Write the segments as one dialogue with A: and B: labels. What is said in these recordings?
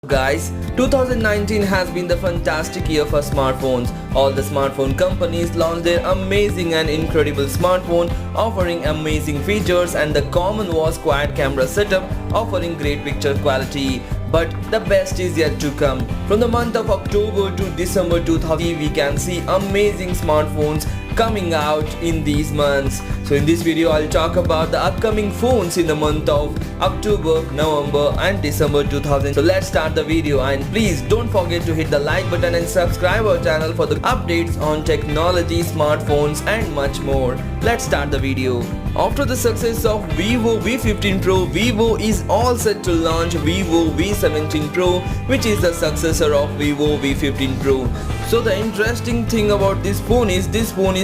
A: Guys, 2019 has been the fantastic year for smartphones. All the smartphone companies launched their amazing and incredible smartphone offering amazing features, and the common was quad camera setup offering great picture quality. But the best is yet to come. From the month of October to December 2000, we can see amazing smartphones coming out in these months. So in this video I'll talk about the upcoming phones in the month of October, November and December 2000. So let's start the video, and please don't forget to hit the like button and subscribe our channel for the updates on technology, smartphones and much more. Let's start the video. After the success of Vivo V15 Pro, Vivo is all set to launch Vivo V17 Pro, which is the successor of Vivo V15 Pro. So the interesting thing about this phone is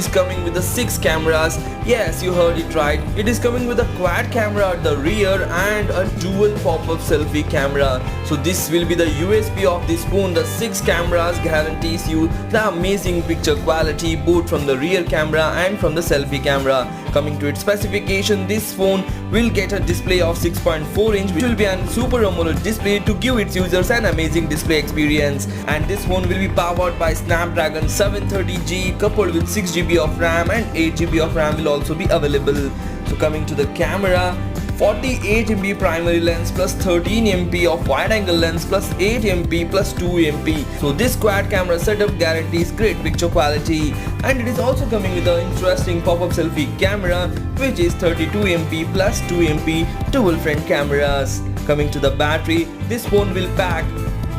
A: coming with the 6 cameras. Yes, you heard it right. It is coming with a quad camera at the rear and a dual pop-up selfie camera. So this will be the USP of this phone. The 6 cameras guarantees you the amazing picture quality both from the rear camera and from the selfie camera. Coming to its specification, this phone will get a display of 6.4 inch, which will be a Super AMOLED display to give its users an amazing display experience. And this phone will be powered by Snapdragon 730G coupled with 6GB of RAM, and 8GB of RAM will also be available. So coming to the camera, 48MP primary lens plus 13MP of wide angle lens plus 8MP plus 2MP. So this quad camera setup guarantees great picture quality, and it is also coming with an interesting pop-up selfie camera, which is 32MP plus 2MP dual front cameras. Coming to the battery, this phone will pack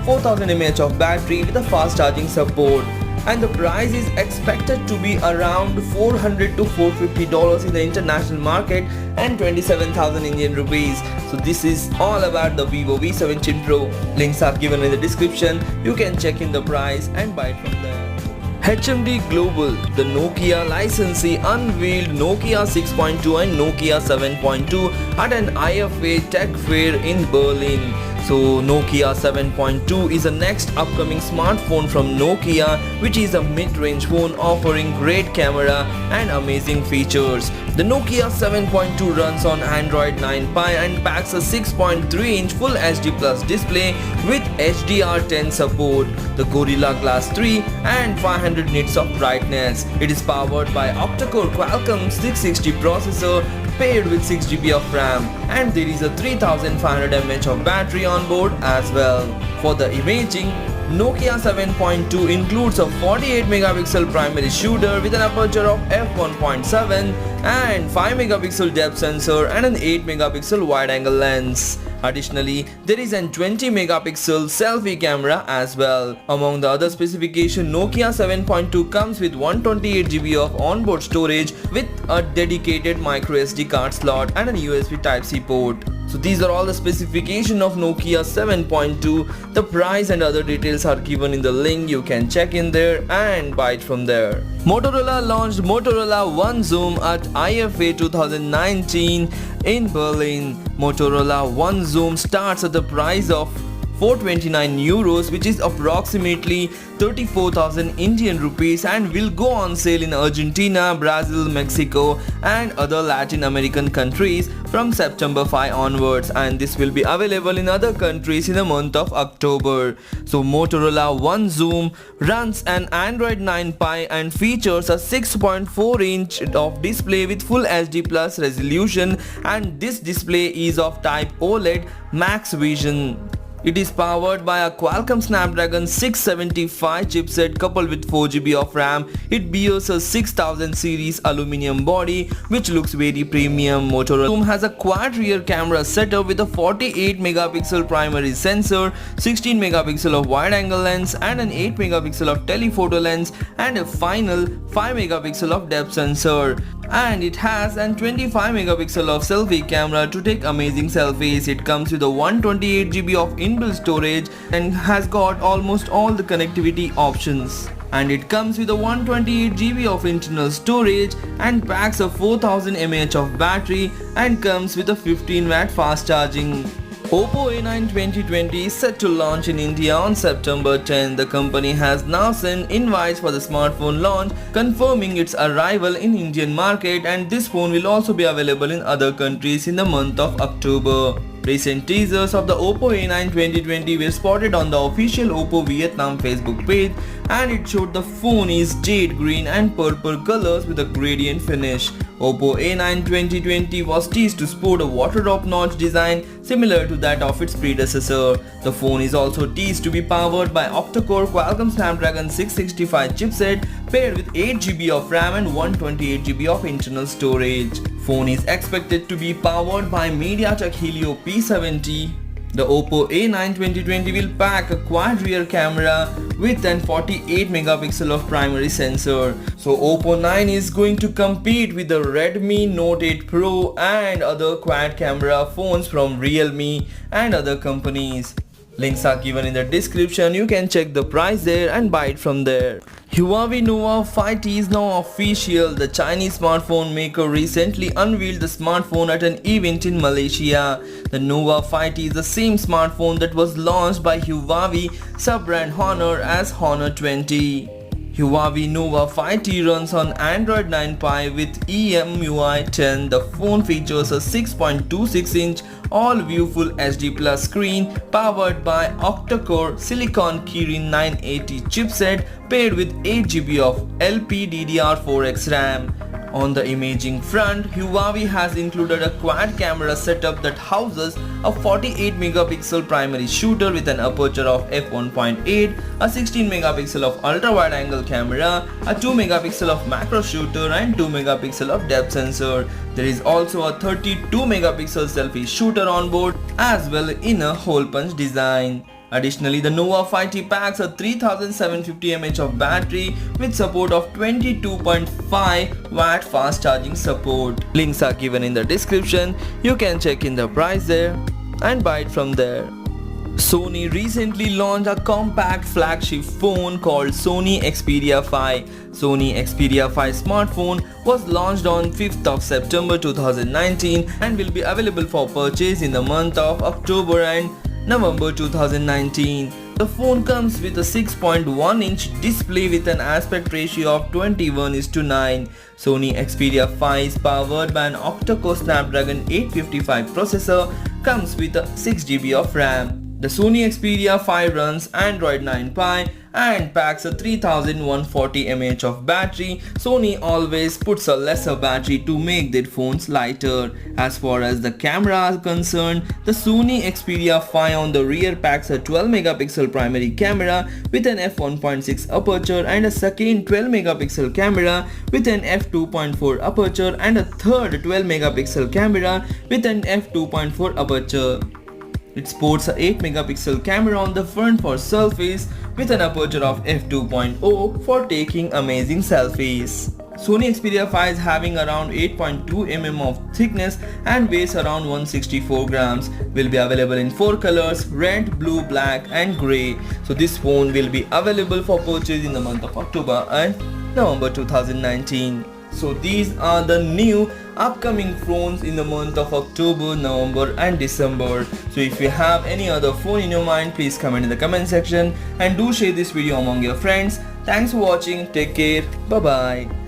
A: 4000 mAh of battery with a fast charging support, and the price is expected to be around $400 to $450 in the international market and 27,000 Indian rupees. So this is all about the Vivo V17 Pro. Links are given in the description. You can check in the price and buy it from there. HMD Global, the Nokia licensee, unveiled Nokia 6.2 and Nokia 7.2 at an IFA Tech Fair in Berlin. So Nokia 7.2 is the next upcoming smartphone from Nokia, which is a mid-range phone offering great camera and amazing features. The Nokia 7.2 runs on Android 9 Pie and packs a 6.3-inch Full HD Plus display with HDR10 support, the Gorilla Glass 3 and 500 nits of brightness. It is powered by octa-core Qualcomm 660 processor paired with 6GB of RAM, and there is a 3500 mAh of battery on board as well. For the imaging, Nokia 7.2 includes a 48 megapixel primary shooter with an aperture of f1.7 and 5 megapixel depth sensor and an 8 megapixel wide angle lens. Additionally, there is a 20 megapixel selfie camera as well. Among the other specifications, Nokia 7.2 comes with 128GB of onboard storage with a dedicated microSD card slot and a USB Type-C port. So these are all the specifications of Nokia 7.2. The price and other details are given in the link. You can check in there and buy it from there. Motorola launched Motorola One Zoom at IFA 2019 in Berlin. Motorola One Zoom starts at the price of 429 euros, which is approximately 34,000 Indian rupees, and will go on sale in Argentina, Brazil, Mexico and other Latin American countries from September 5 onwards, and this will be available in other countries in the month of October. So Motorola One Zoom runs an Android 9 Pie and features a 6.4-inch of display with Full HD Plus resolution, and this display is of type OLED Max Vision. It is powered by a Qualcomm Snapdragon 675 chipset coupled with 4GB of RAM. It bears a 6000 series aluminum body which looks very premium. Motorola Zoom has a quad rear camera setup with a 48 megapixel primary sensor, 16 megapixel of wide angle lens and an 8 megapixel of telephoto lens and a final 5 megapixel of depth sensor. And it has a 25 megapixel of selfie camera to take amazing selfies. It comes with a 128GB of inbuilt storage and has got almost all the connectivity options. And it comes with a 128GB of internal storage and packs a 4000 mAh of battery and comes with a 15W fast charging. Oppo A9 2020 is set to launch in India on September 10. The company has now sent invites for the smartphone launch, confirming its arrival in Indian market, and this phone will also be available in other countries in the month of October. Recent teasers of the Oppo A9 2020 were spotted on the official Oppo Vietnam Facebook page, and it showed the phone is jade green and purple colors with a gradient finish. Oppo A9 2020 was teased to sport a water drop notch design similar to that of its predecessor. The phone is also teased to be powered by octa-core Qualcomm Snapdragon 665 chipset paired with 8GB of RAM and 128GB of internal storage. Phone is expected to be powered by MediaTek Helio P70. The Oppo A9 2020 will pack a quad rear camera with an 48 megapixel of primary sensor. So Oppo 9 is going to compete with the Redmi Note 8 Pro and other quad camera phones from Realme and other companies. Links are given in the description. You can check the price there and buy it from there. Huawei Nova 5T is now official. The Chinese smartphone maker recently unveiled the smartphone at an event in Malaysia. The Nova 5T is the same smartphone that was launched by Huawei sub-brand Honor as Honor 20. Huawei Nova 5T runs on Android 9 Pie with EMUI 10. The phone features a 6.26-inch all-view Full HD Plus screen powered by octa-core Silicon Kirin 980 chipset paired with 8GB of LPDDR4X RAM. On the imaging front, Huawei has included a quad camera setup that houses a 48 megapixel primary shooter with an aperture of f1.8, a 16 megapixel of ultra-wide angle camera, a 2 megapixel of macro shooter and 2 megapixel of depth sensor. There is also a 32 megapixel selfie shooter on board as well in a hole punch design. Additionally, the Nova 5T packs a 3750 mAh of battery with support of 22.5 watt fast charging support. Links are given in the description. You can check in the price there and buy it from there. Sony recently launched a compact flagship phone called Sony Xperia 5. Sony Xperia 5 smartphone was launched on 5th of September 2019 and will be available for purchase in the month of October and November 2019. The phone comes with a 6.1-inch display with an aspect ratio of 21:9. Sony Xperia 5 is powered by an octa-core Snapdragon 855 processor, comes with a 6GB of RAM. The Sony Xperia 5 runs Android 9 Pie and packs a 3140 mAh of battery. Sony always puts a lesser battery to make their phones lighter. As far as the camera are concerned, the Sony Xperia 5 on the rear packs a 12 megapixel primary camera with an f1.6 aperture and a second 12 megapixel camera with an f2.4 aperture and a third 12 megapixel camera with an f2.4 aperture. It sports a 8 megapixel camera on the front for selfies with an aperture of f2.0 for taking amazing selfies. Sony Xperia 5 is having around 8.2 mm of thickness and weighs around 164 grams. Will be available in 4 colors: red, blue, black and grey. So this phone will be available for purchase in the month of October and November 2019. So these are the new upcoming phones in the month of October, November and December. So if you have any other phone in your mind, please comment in the comment section and do share this video among your friends. Thanks for watching. Take care. Bye bye.